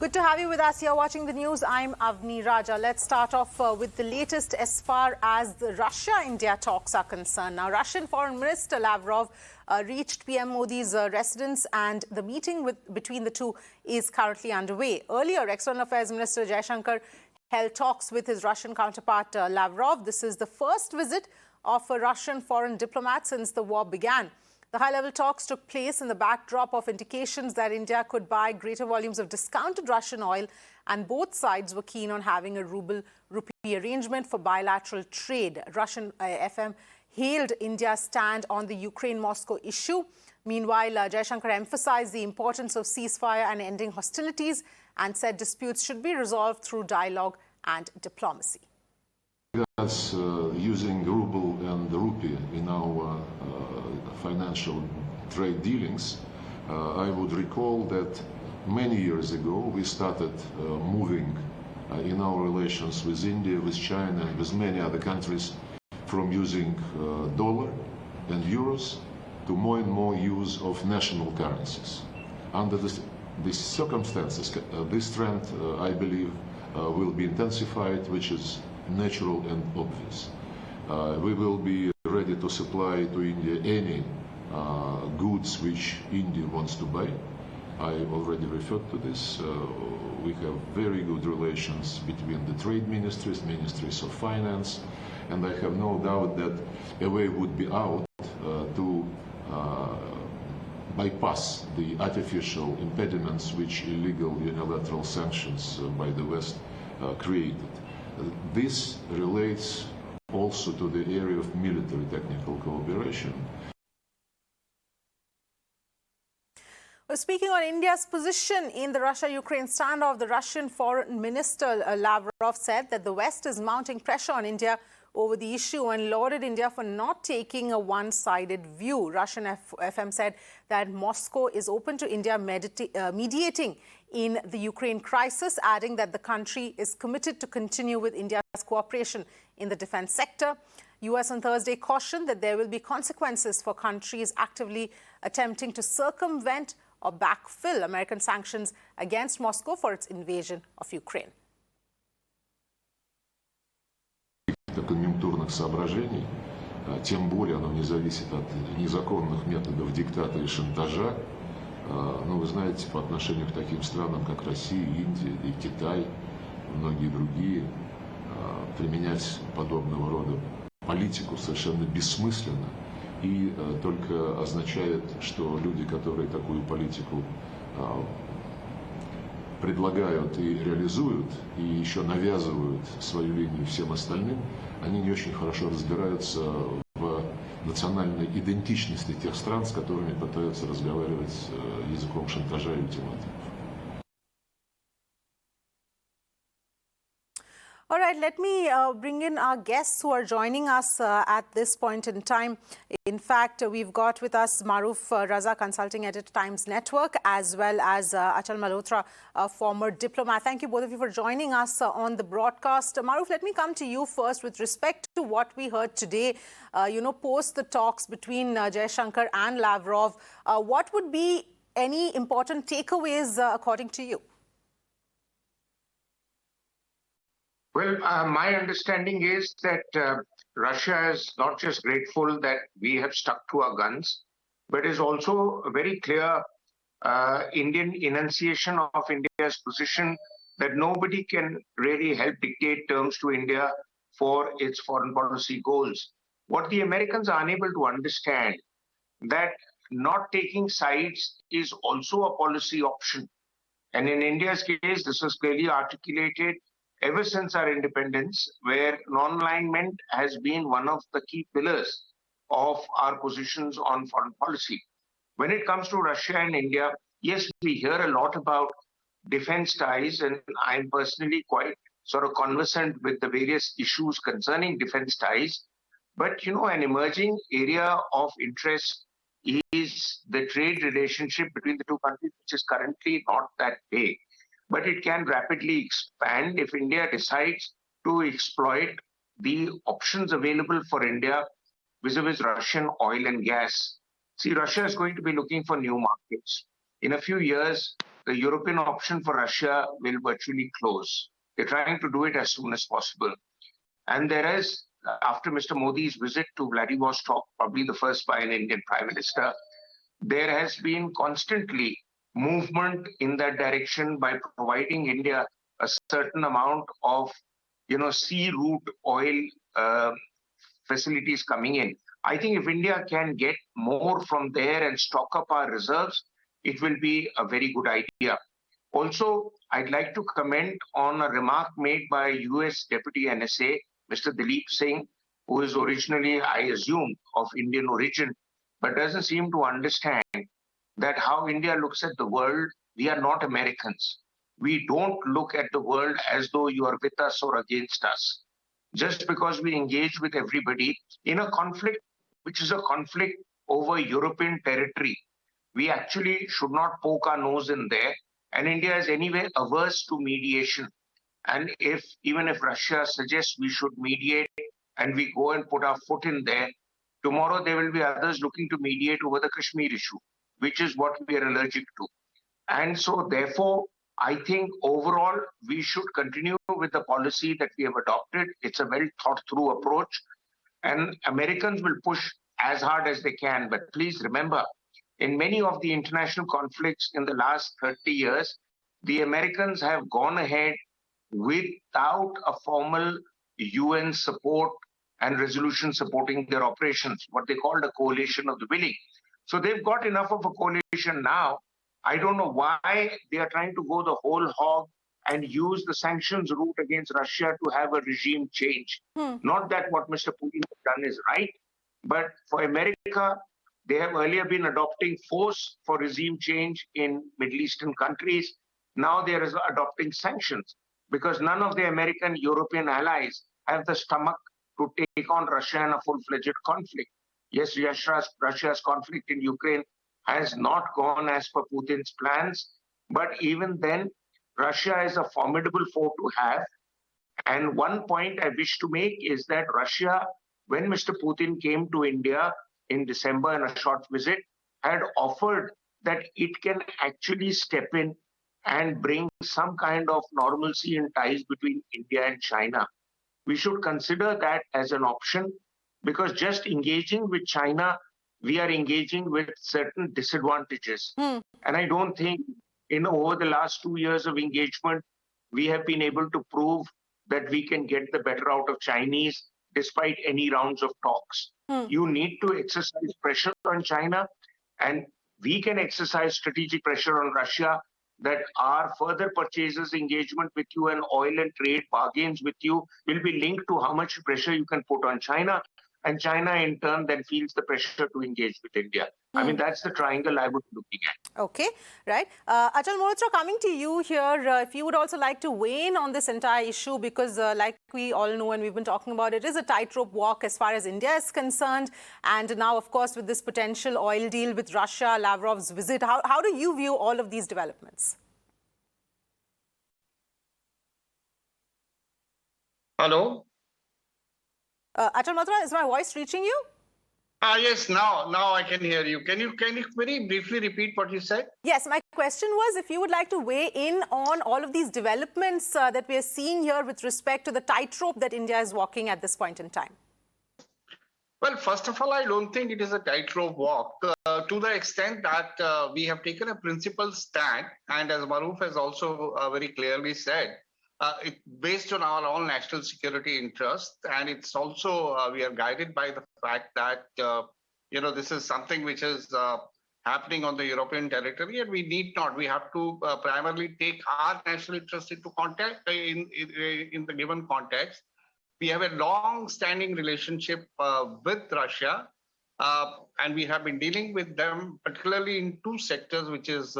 Good to have you with us here watching the news. I'm Avni Raja. Let's start off with the latest as far as the Russia-India talks are concerned. Now, Russian Foreign Minister Lavrov reached PM Modi's residence, and the meeting between the two is currently underway. Earlier, External Affairs Minister Jaishankar held talks with his Russian counterpart Lavrov. This is the first visit of a Russian foreign diplomat since the war began. The high-level talks took place in the backdrop of indications that India could buy greater volumes of discounted Russian oil, and both sides were keen on having a Ruble-Rupee arrangement for bilateral trade. Russian FM hailed India's stand on the Ukraine-Moscow issue. Meanwhile, Jaishankar emphasized the importance of ceasefire and ending hostilities and said disputes should be resolved through dialogue and diplomacy. As using ruble and the rupee in our financial trade dealings, I would recall that many years ago we started moving in our relations with India, with China, and with many other countries from using dollar and euros to more and more use of national currencies. Under these circumstances, this trend, I believe, will be intensified, which is natural and obvious. We will be ready to supply to India any goods which India wants to buy. I already referred to this. We have very good relations between the trade ministries, ministries of finance, and I have no doubt that a way would be out to bypass the artificial impediments which illegal unilateral sanctions by the West created. This relates also to the area of military technical cooperation. Well, speaking on India's position in the Russia-Ukraine standoff, the Russian Foreign Minister Lavrov said that the West is mounting pressure on India over the issue and lauded India for not taking a one-sided view. Russian FM said that Moscow is open to India mediating in the Ukraine crisis, adding that the country is committed to continue with India's cooperation in the defense sector. US on Thursday cautioned that there will be consequences for countries actively attempting to circumvent or backfill American sanctions against Moscow for its invasion of Ukraine. Конъюнктурных соображений, тем более оно не зависит от незаконных методов диктата и шантажа. Но вы знаете, по отношению к таким странам, как Россия, Индия и Китай, многие другие, применять подобного рода политику совершенно бессмысленно и только означает, что люди, которые такую политику предлагают и реализуют, и еще навязывают свою линию всем остальным, они не очень хорошо разбираются в национальной идентичности тех стран, с которыми пытаются разговаривать языком шантажа и ультиматумов. All right, let me bring in our guests who are joining us at this point in time. In fact, we've got with us Maruf Raza, consulting editor, Times Network, as well as Achal Malhotra, a former diplomat. Thank you, both of you, for joining us on the broadcast. Maruf, let me come to you first with respect to what we heard today, post the talks between Jaishankar and Lavrov. What would be any important takeaways according to you? Well, my understanding is that Russia is not just grateful that we have stuck to our guns, but is also a very clear Indian enunciation of India's position that nobody can really help dictate terms to India for its foreign policy goals. What the Americans are unable to understand, that not taking sides is also a policy option. And in India's case, this was clearly articulated ever since our independence, where non-alignment has been one of the key pillars of our positions on foreign policy. When it comes to Russia and India, yes, we hear a lot about defense ties, and I'm personally quite sort of conversant with the various issues concerning defense ties. But, an emerging area of interest is the trade relationship between the two countries, which is currently not that big. But it can rapidly expand if India decides to exploit the options available for India vis-a-vis Russian oil and gas. See, Russia is going to be looking for new markets. In a few years, the European option for Russia will virtually close. They're trying to do it as soon as possible. And there is, after Mr. Modi's visit to Vladivostok, probably the first by an Indian Prime Minister, there has been constantly movement in that direction by providing India a certain amount of, sea route oil facilities coming in. I think if India can get more from there and stock up our reserves, it will be a very good idea. Also, I'd like to comment on a remark made by US Deputy NSA, Mr. Dilip Singh, who is originally, I assume, of Indian origin, but doesn't seem to understand that how India looks at the world. We are not Americans. We don't look at the world as though you are with us or against us. Just because we engage with everybody in a conflict, which is a conflict over European territory, we actually should not poke our nose in there. And India is anyway averse to mediation. And even if Russia suggests we should mediate and we go and put our foot in there, tomorrow there will be others looking to mediate over the Kashmir issue, which is what we are allergic to. And so therefore, I think overall, we should continue with the policy that we have adopted. It's a well thought through approach. And Americans will push as hard as they can. But please remember, in many of the international conflicts in the last 30 years, the Americans have gone ahead without a formal UN support and resolution supporting their operations, what they called a coalition of the willing. So they've got enough of a coalition now. I don't know why they are trying to go the whole hog and use the sanctions route against Russia to have a regime change. Not that what Mr. Putin has done is right, but for America, they have earlier been adopting force for regime change in Middle Eastern countries. Now they are adopting sanctions because none of the American European allies have the stomach to take on Russia in a full-fledged conflict. Yes, Russia's conflict in Ukraine has not gone as per Putin's plans, but even then, Russia is a formidable foe to have. And one point I wish to make is that Russia, when Mr. Putin came to India in December in a short visit, had offered that it can actually step in and bring some kind of normalcy in ties between India and China. We should consider that as an option because just engaging with China, we are engaging with certain disadvantages. And I don't think over the last 2 years of engagement, we have been able to prove that we can get the better out of Chinese despite any rounds of talks. You need to exercise pressure on China, and we can exercise strategic pressure on Russia that our further purchases, engagement with you, and oil and trade bargains with you will be linked to how much pressure you can put on China. And China, in turn, then feels the pressure to engage with India. I mean, that's the triangle I would be looking at. Okay, right. Achal Mohitra, coming to you here, if you would also like to weigh in on this entire issue, because like we all know and we've been talking about, it is a tightrope walk as far as India is concerned. And now, of course, with this potential oil deal with Russia, Lavrov's visit, how do you view all of these developments? Hello? Achal Mohitra, is my voice reaching you? Yes, now I can hear you. Can you very briefly repeat what you said? Yes, my question was if you would like to weigh in on all of these developments that we are seeing here with respect to the tightrope that India is walking at this point in time. Well, first of all, I don't think it is a tightrope walk to the extent that we have taken a principled stand. And as Maruf has also very clearly said, it's based on our own national security interest, and it's also we are guided by the fact that this is something which is happening on the European territory, and we have to primarily take our national interest into context in the given context. We have a long-standing relationship with Russia, and we have been dealing with them particularly in two sectors, which is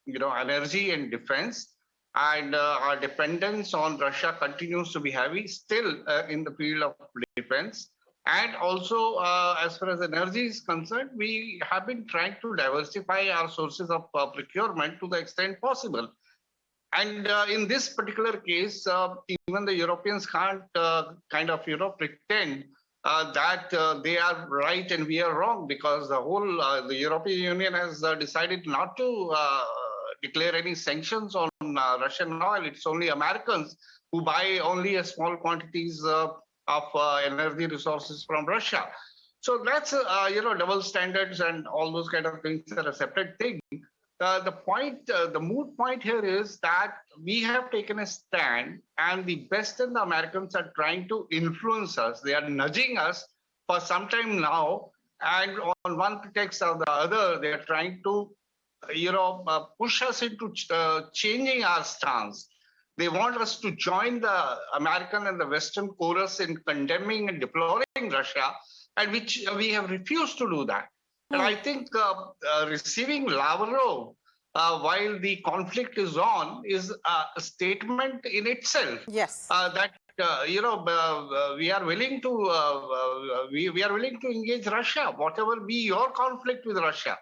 energy and defense. And our dependence on Russia continues to be heavy still in the field of defense. And also, as far as energy is concerned, we have been trying to diversify our sources of procurement to the extent possible. And in this particular case, even the Europeans can't pretend that they are right and we are wrong, because the European Union has decided not to declare any sanctions on Russian oil. It's only Americans who buy only a small quantities of energy resources from Russia. So that's double standards and all those kind of things are a separate thing. The moot point here is that we have taken a stand, and the West and the Americans are trying to influence us. They are nudging us for some time now, and on one pretext or the other, they are trying to, push us into changing our stance. They want us to join the American and the Western chorus in condemning and deploring Russia, and which we have refused to do that. And I think receiving Lavrov while the conflict is on is a statement in itself. Yes. That we are willing to we are willing to engage Russia, whatever be your conflict with Russia.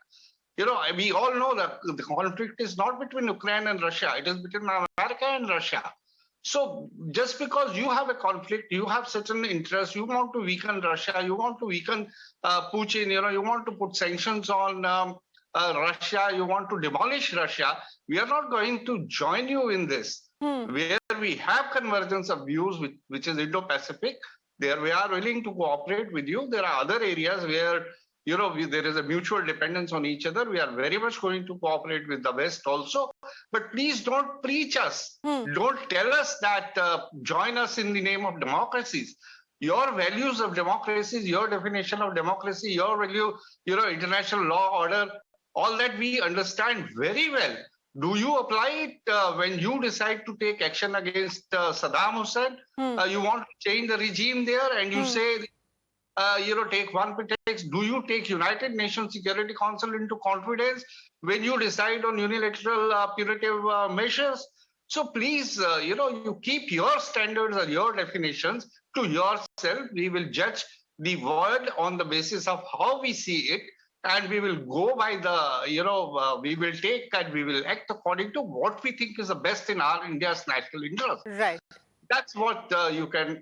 We all know that the conflict is not between Ukraine and Russia; it is between America and Russia. So just because you have a conflict, you have certain interests, you want to weaken Russia, you want to weaken Putin, you want to put sanctions on Russia, you want to demolish Russia, we are not going to join you in this. Where we have convergence of views, which is Indo-Pacific, there we are willing to cooperate with you. There are other areas where there is a mutual dependence on each other. We are very much going to cooperate with the West also. But please don't preach us. Don't tell us that join us in the name of democracies. Your values of democracies, your definition of democracy, your value, international law order, all that we understand very well. Do you apply it when you decide to take action against Saddam Hussein? You want to change the regime there, and you say, take one pretext. Do you take United Nations Security Council into confidence when you decide on unilateral punitive measures? So please, you keep your standards and your definitions to yourself. We will judge the world on the basis of how we see it, and we will go by the, we will take and we will act according to what we think is the best in our India's national interest. Right. That's what you can,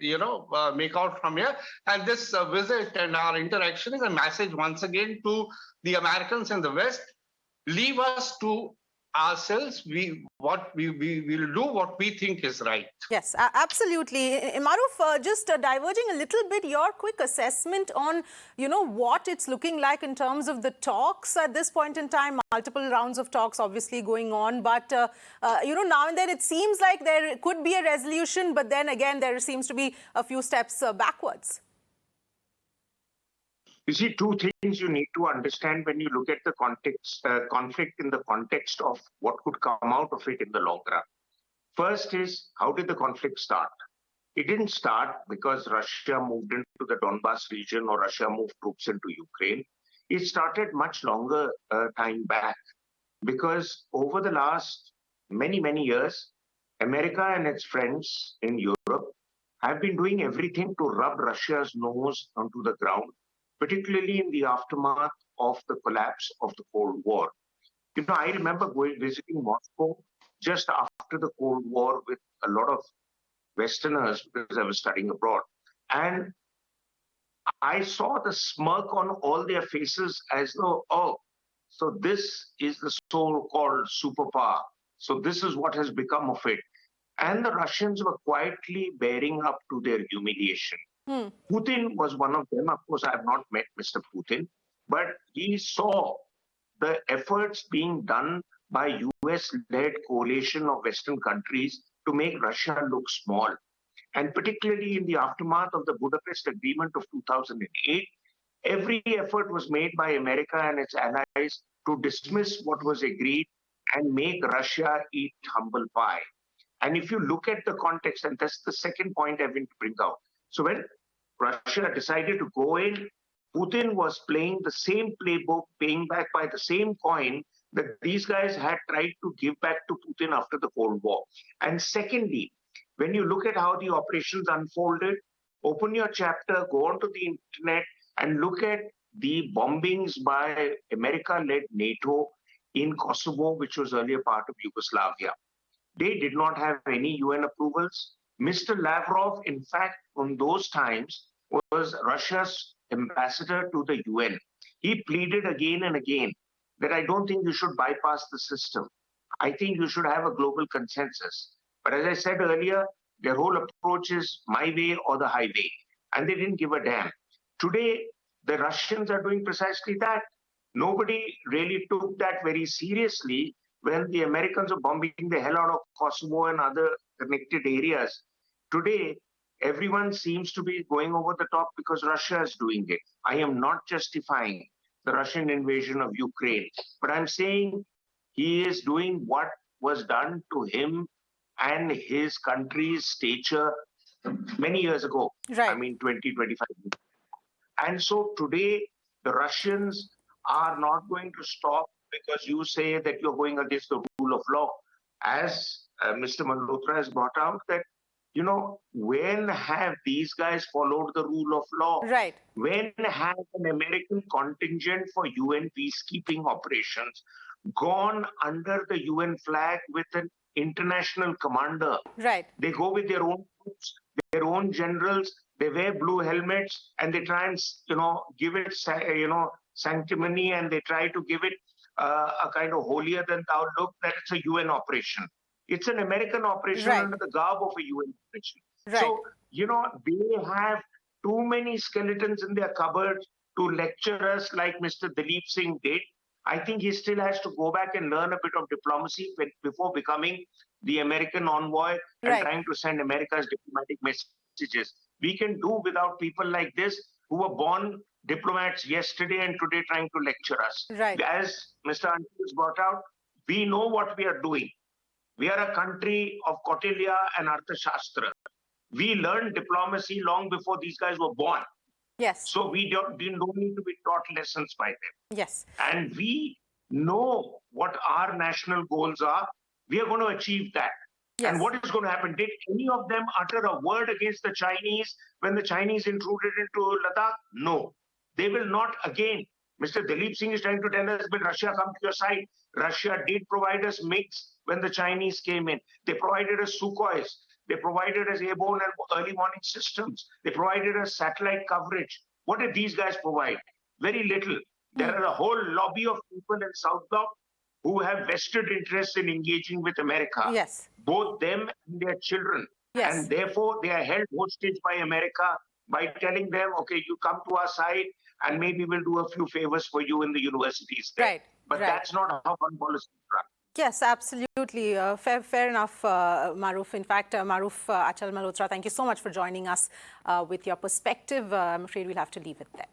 make out from here. And this visit and our interaction is a message once again to the Americans and the West. Leave us to ourselves. We will do what we think is right. Yes, absolutely. Maruf, just diverging a little bit, your quick assessment on, what it's looking like in terms of the talks at this point in time. Multiple rounds of talks obviously going on, but, now and then it seems like there could be a resolution, but then again, there seems to be a few steps backwards. You see, two things you need to understand when you look at the context, conflict in the context of what could come out of it in the long run. First is, how did the conflict start? It didn't start because Russia moved into the Donbas region or Russia moved troops into Ukraine. It started much longer time back, because over the last many, many years, America and its friends in Europe have been doing everything to rub Russia's nose onto the ground, particularly in the aftermath of the collapse of the Cold War. I remember visiting Moscow just after the Cold War with a lot of Westerners because I was studying abroad. And I saw the smirk on all their faces as though, oh, so this is the so-called superpower. So this is what has become of it. And the Russians were quietly bearing up to their humiliation. Putin was one of them. Of course, I have not met Mr. Putin, but he saw the efforts being done by US-led coalition of Western countries to make Russia look small. And particularly in the aftermath of the Budapest Agreement of 2008, every effort was made by America and its allies to dismiss what was agreed and make Russia eat humble pie. And if you look at the context, and that's the second point I want to bring out. So when Russia decided to go in, Putin was playing the same playbook, paying back by the same coin that these guys had tried to give back to Putin after the Cold War. And secondly, when you look at how the operations unfolded, open your chapter, go onto the internet and look at the bombings by America-led NATO in Kosovo, which was earlier part of Yugoslavia. They did not have any UN approvals. Mr. Lavrov, in fact, on those times, was Russia's ambassador to the UN. He pleaded again and again that I don't think you should bypass the system. I think you should have a global consensus. But as I said earlier, their whole approach is my way or the highway. And they didn't give a damn. Today, the Russians are doing precisely that. Nobody really took that very seriously when the Americans were bombing the hell out of Kosovo and other connected areas. Today, everyone seems to be going over the top because Russia is doing it. I am not justifying the Russian invasion of Ukraine, but I'm saying he is doing what was done to him and his country's stature many years ago. Right. I mean, 20, 25 years. And so today, the Russians are not going to stop because you say that you're going against the rule of law. As Mr. Malhotra has brought out that, you know, when have these guys followed the rule of law? Right. When has an American contingent for UN peacekeeping operations gone under the UN flag with an international commander? Right. They go with their own troops, their own generals, they wear blue helmets, and they try and, you know, give it, you know, sanctimony, and they try to give it a kind of holier than thou look that it's a UN operation. It's an American operation under the garb of a UN operation. Right. So, you know, they have too many skeletons in their cupboard to lecture us like Mr. Dalip Singh did. I think he still has to go back and learn a bit of diplomacy before becoming the American envoy and trying to send America's diplomatic messages. We can do without people like this who were born diplomats yesterday and today trying to lecture us. Right. As Mr. Anshul has brought out, we know what we are doing. We are a country of Kautilya and Arthashastra. We learned diplomacy long before these guys were born. Yes. So we don't need to be taught lessons by them. Yes. And we know what our national goals are. We are going to achieve that. Yes. And what is going to happen? Did any of them utter a word against the Chinese when the Chinese intruded into Ladakh? No. They will not again. Mr. Dalip Singh is trying to tell us, will Russia come to your side? Russia did provide us MiGs when the Chinese came in. They provided us Sukhois. They provided us airborne and early warning systems. They provided us satellite coverage. What did these guys provide? Very little. There are a whole lobby of people in South Bloc who have vested interest in engaging with America. Yes. Both them and their children. Yes. And therefore, they are held hostage by America by telling them, okay, you come to our side and maybe we'll do a few favors for you in the universities there. Right. But that's not how foreign policy is run. Yes, absolutely. Fair enough, Maruf. In fact, Maruf Achal Malhotra, thank you so much for joining us with your perspective. I'm afraid we'll have to leave it there.